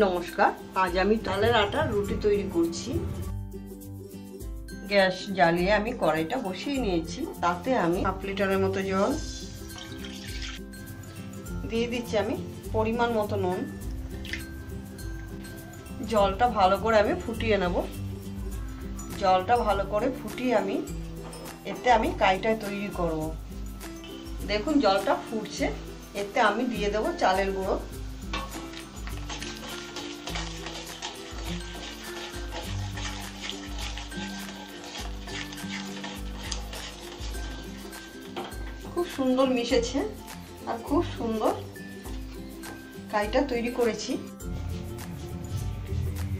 নমস্কার, আজ আমি চালের আটার রুটি তৈরি করছি। গ্যাস জ্বালিয়ে আমি কড়াইটা বসিয়ে নিয়েছি। তাতে আমি হাফ লিটারের মতো জল দিয়ে দিচ্ছি। আমি পরিমাণ মতো নুন। জলটা ভালো করে আমি ফুটিয়ে নেব। জলটা ভালো করে ফুটিয়ে আমি এতে আমি কাইটা তৈরি করব। দেখুন জলটা ফুটছে, এতে আমি দিয়ে দেবো চালের গুঁড়ো। খুব সুন্দর মিশেছে আর খুব সুন্দর কাইটা তৈরি করেছি।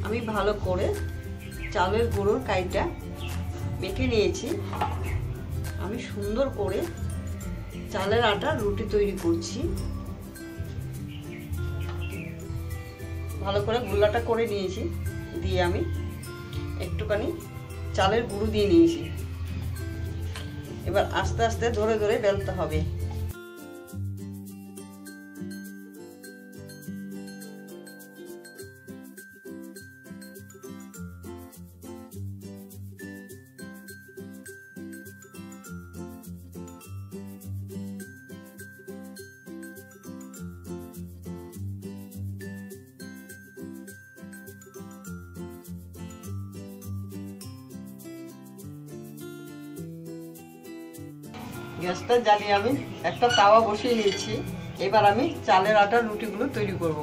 আমি ভালো করে চালের গুঁড়োর কাইটা মেখে নিয়েছি। আমি সুন্দর করে চালের আটার রুটি তৈরি করছি। ভালো করে গোলাটা করে নিয়েছি, দিয়ে আমি একটুখানি চালের গুঁড়ো দিয়ে নিয়েছি। এবার আস্তে আস্তে ধরে ধরে বেলতে হবে। গ্যাসটা জ্বালিয়ে আমি একটা তাওয়া বসিয়ে নিয়েছি। এবার আমি চালের আটার রুটিগুলো তৈরি করব।